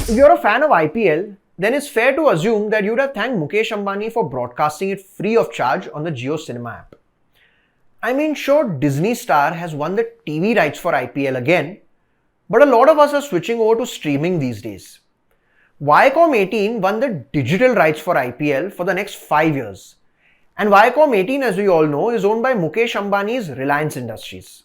If you're a fan of IPL, then it's fair to assume that you'd have thanked Mukesh Ambani for broadcasting it free of charge on the Jio Cinema App. I mean, sure, Disney Star has won the TV rights for IPL again, but a lot of us are switching over to streaming these days. Viacom 18 won the digital rights for IPL for the next 5 years. And Viacom 18, as we all know, is owned by Mukesh Ambani's Reliance Industries.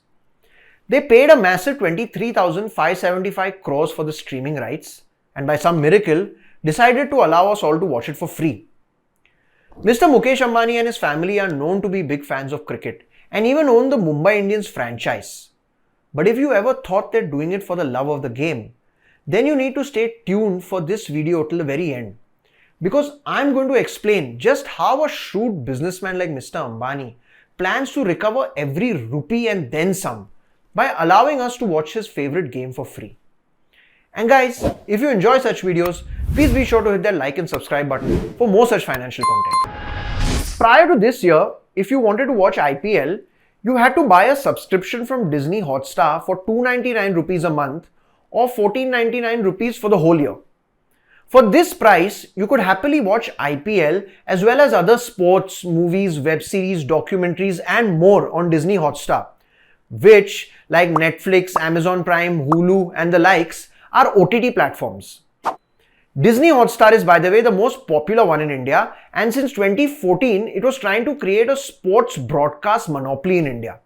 They paid a massive 23,575 crores for the streaming rights and by some miracle decided to allow us all to watch it for free. Mr. Mukesh Ambani and his family are known to be big fans of cricket and even own the Mumbai Indians franchise. But if you ever thought they're doing it for the love of the game, then you need to stay tuned for this video till the very end. Because I'm going to explain just how a shrewd businessman like Mr. Ambani plans to recover every rupee and then some by allowing us to watch his favorite game for free. And guys, if you enjoy such videos, please be sure to hit that like and subscribe button for more such financial content. Prior to this year, if you wanted to watch IPL, you had to buy a subscription from Disney Hotstar for 299 rupees a month or 1499 rupees for the whole year. For this price, you could happily watch IPL as well as other sports, movies, web series, documentaries and more on Disney Hotstar, which, like Netflix, Amazon Prime, Hulu and the likes, are OTT platforms. Disney Hotstar is, by the way, the most popular one in India, and since 2014, it was trying to create a sports broadcast monopoly in India.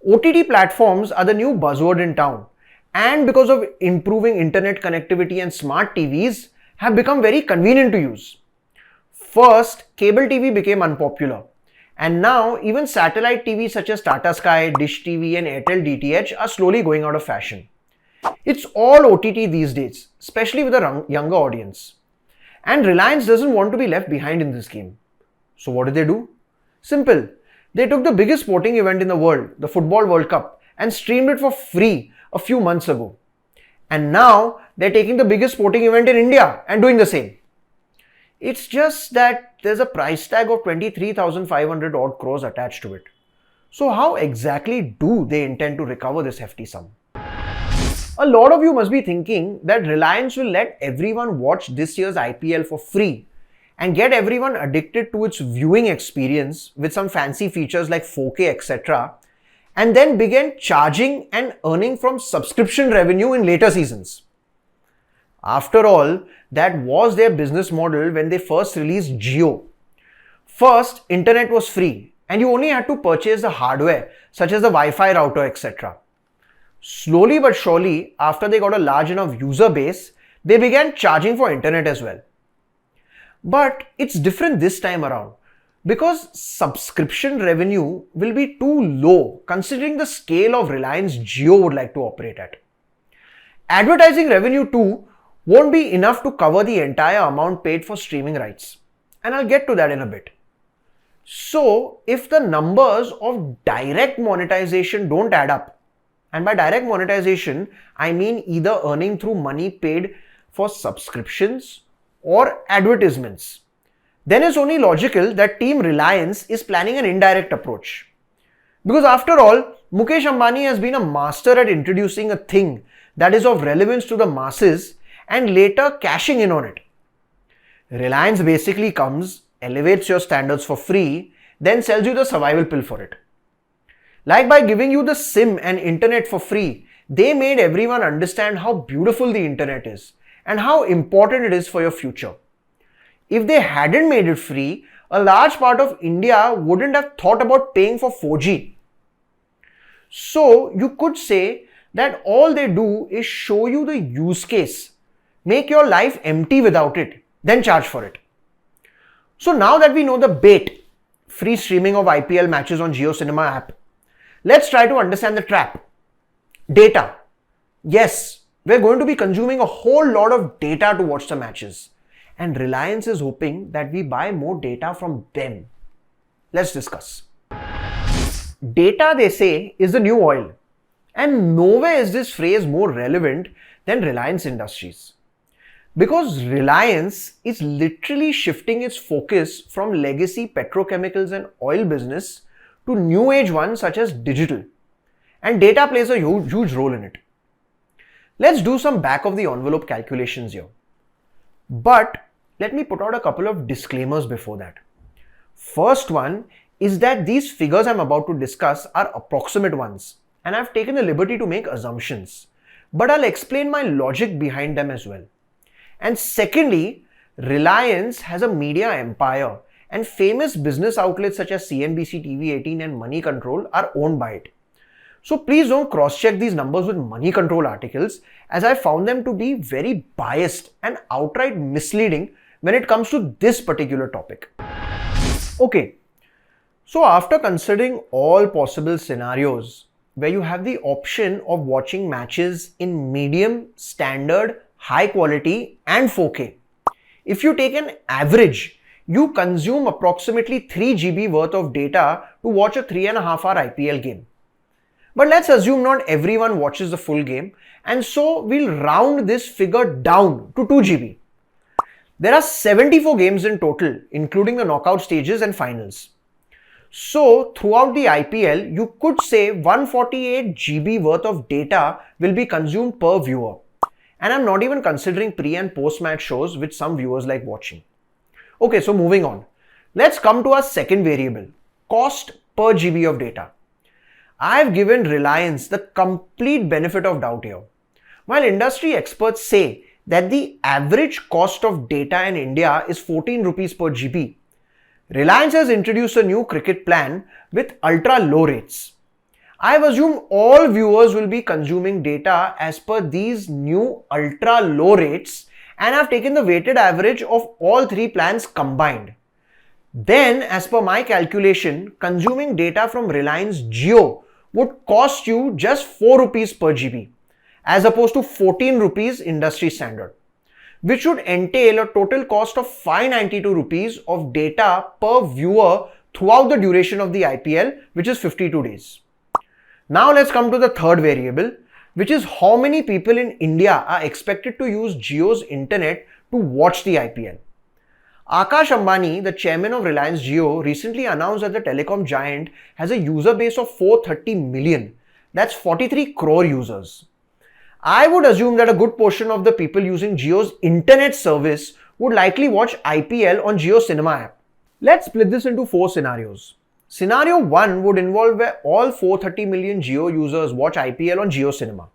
OTT platforms are the new buzzword in town, and because of improving internet connectivity and smart TVs, have become very convenient to use. First, cable TV became unpopular, and now even satellite TV such as Tata Sky, Dish TV and Airtel DTH are slowly going out of fashion. It's all OTT these days, especially with a younger audience. And Reliance doesn't want to be left behind in this game. So what did they do? Simple. They took the biggest sporting event in the world, the Football World Cup, and streamed it for free a few months ago. And now they're taking the biggest sporting event in India and doing the same. It's just that there's a price tag of 23,500 odd crores attached to it. So how exactly do they intend to recover this hefty sum? A lot of you must be thinking that Reliance will let everyone watch this year's IPL for free and get everyone addicted to its viewing experience with some fancy features like 4K, etc., and then begin charging and earning from subscription revenue in later seasons. After all, that was their business model when they first released Jio. First, internet was free and you only had to purchase the hardware such as the Wi-Fi router, etc. Slowly but surely, after they got a large enough user base, they began charging for internet as well. But it's different this time around because subscription revenue will be too low considering the scale of Reliance Jio would like to operate at. Advertising revenue too won't be enough to cover the entire amount paid for streaming rights. And I'll get to that in a bit. So, if the numbers of direct monetization don't add up, and by direct monetization, I mean either earning through money paid for subscriptions or advertisements, then it's only logical that Team Reliance is planning an indirect approach. Because after all, Mukesh Ambani has been a master at introducing a thing that is of relevance to the masses and later cashing in on it. Reliance basically comes, elevates your standards for free, then sells you the survival pill for it. Like by giving you the SIM and internet for free, they made everyone understand how beautiful the internet is and how important it is for your future. If they hadn't made it free, a large part of India wouldn't have thought about paying for 4G. So you could say that all they do is show you the use case, make your life empty without it, then charge for it. So now that we know the bait, free streaming of IPL matches on Jio Cinema App, let's try to understand the trap. Data. Yes, we're going to be consuming a whole lot of data to watch the matches. And Reliance is hoping that we buy more data from them. Let's discuss. Data, they say, is the new oil. And nowhere is this phrase more relevant than Reliance Industries. Because Reliance is literally shifting its focus from legacy petrochemicals and oil business to new age ones such as digital. And data plays a huge role in it. Let's do some back of the envelope calculations here. But let me put out a couple of disclaimers before that. First one is that these figures I'm about to discuss are approximate ones, and I've taken the liberty to make assumptions. But I'll explain my logic behind them as well. And secondly, Reliance has a media empire, and famous business outlets such as CNBC, TV18 and Money Control are owned by it. So please don't cross-check these numbers with Money Control articles, as I found them to be very biased and outright misleading when it comes to this particular topic. Okay, so after considering all possible scenarios where you have the option of watching matches in medium, standard, high quality and 4K, if you take an average, you consume approximately 3 GB worth of data to watch a 3.5-hour IPL game. But let's assume not everyone watches the full game, and so we'll round this figure down to 2 GB. There are 74 games in total, including the knockout stages and finals. So throughout the IPL, you could say 148 GB worth of data will be consumed per viewer. And I'm not even considering pre and post match shows which some viewers like watching. Okay, so moving on. Let's come to our second variable, cost per GB of data. I've given Reliance the complete benefit of doubt here. While industry experts say that the average cost of data in India is 14 rupees per GB, Reliance has introduced a new cricket plan with ultra low rates. I've assumed all viewers will be consuming data as per these new ultra low rates, and I've taken the weighted average of all three plans combined. Then, as per my calculation, consuming data from Reliance Jio would cost you just 4 rupees per GB as opposed to 14 rupees industry standard, which would entail a total cost of 592 rupees of data per viewer throughout the duration of the IPL, which is 52 days. Now let's come to the third variable, which is how many people in India are expected to use Jio's internet to watch the IPL. Mukesh Ambani, the chairman of Reliance Jio, recently announced that the telecom giant has a user base of 430 million. That's 43 crore users. I would assume that a good portion of the people using Jio's internet service would likely watch IPL on Jio Cinema App. Let's split this into 4 scenarios. Scenario 1 would involve where all 430 million Jio users watch IPL on Jio Cinema.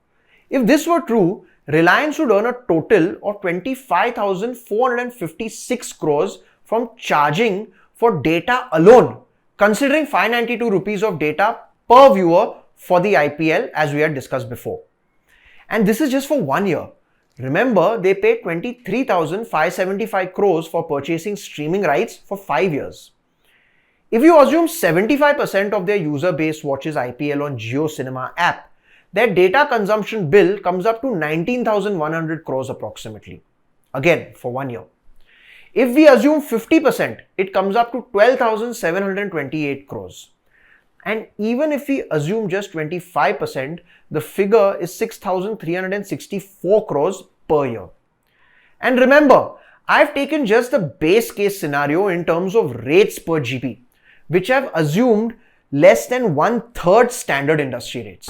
If this were true, Reliance would earn a total of 25,456 crores from charging for data alone, considering 592 rupees of data per viewer for the IPL as we had discussed before. And this is just for 1 year. Remember, they paid 23,575 crores for purchasing streaming rights for 5 years. If you assume 75% of their user base watches IPL on Jio Cinema App, their data consumption bill comes up to 19,100 crores approximately. Again, for 1 year. If we assume 50%, it comes up to 12,728 crores. And even if we assume just 25%, the figure is 6,364 crores per year. And remember, I've taken just the base case scenario in terms of rates per GB, which I've assumed less than 1/3 standard industry rates.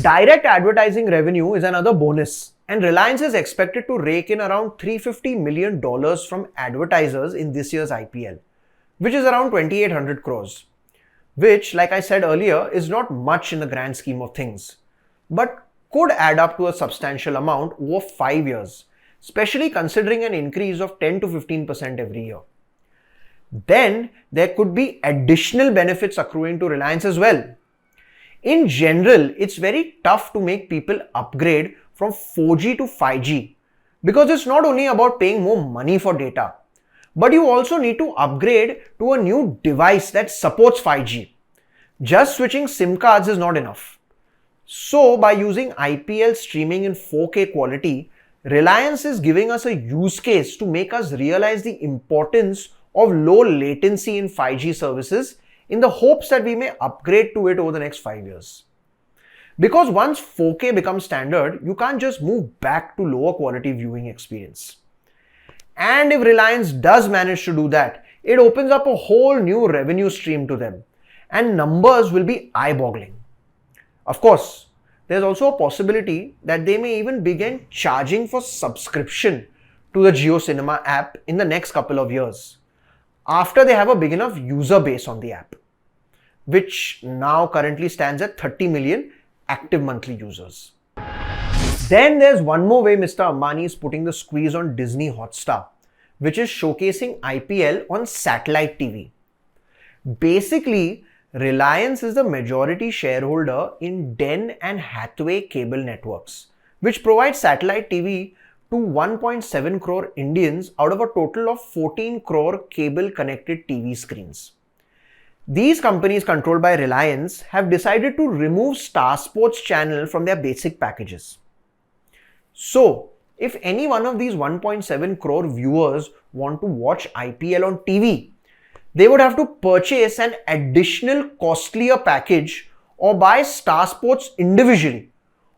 Direct advertising revenue is another bonus, and Reliance is expected to rake in around $350 million from advertisers in this year's IPL, which is around 2,800 crores, which, like I said earlier, is not much in the grand scheme of things, but could add up to a substantial amount over 5 years, especially considering an increase of 10 to 15% every year. Then there could be additional benefits accruing to Reliance as well. In general, it's very tough to make people upgrade from 4G to 5G because it's not only about paying more money for data, but you also need to upgrade to a new device that supports 5G. Just switching SIM cards is not enough. So by using IPL streaming in 4K quality, Reliance is giving us a use case to make us realize the importance of low latency in 5G services in the hopes that we may upgrade to it over the next 5 years. Because once 4K becomes standard, you can't just move back to lower quality viewing experience. And if Reliance does manage to do that, it opens up a whole new revenue stream to them, and numbers will be eye-boggling. Of course, there's also a possibility that they may even begin charging for subscription to the Jio Cinema app in the next couple of years, after they have a big enough user base on the app, which now currently stands at 30 million active monthly users. Then there's one more way Mr. Ambani is putting the squeeze on Disney Hotstar, which is showcasing IPL on satellite TV. Basically, Reliance is the majority shareholder in Den and Hathway cable networks, which provide satellite TV to 1.7 crore Indians out of a total of 14 crore cable connected TV screens. These companies controlled by Reliance have decided to remove Star Sports channel from their basic packages. So, if any one of these 1.7 crore viewers want to watch IPL on TV, they would have to purchase an additional costlier package or buy Star Sports individually,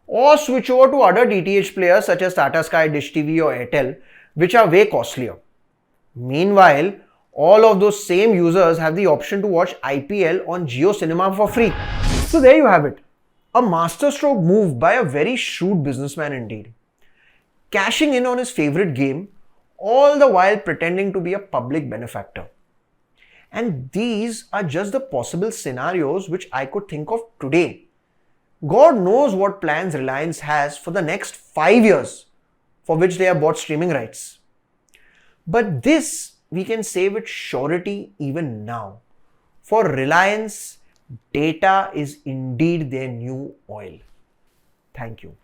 or switch over to other DTH players such as Tata Sky, Dish TV or Airtel, which are way costlier. Meanwhile, all of those same users have the option to watch IPL on Jio Cinema for free. So there you have it. A masterstroke move by a very shrewd businessman indeed. Cashing in on his favorite game, all the while pretending to be a public benefactor. And these are just the possible scenarios which I could think of today. God knows what plans Reliance has for the next 5 years, for which they have bought streaming rights. But this we can say with surety even now. For Reliance, data is indeed their new oil. Thank you.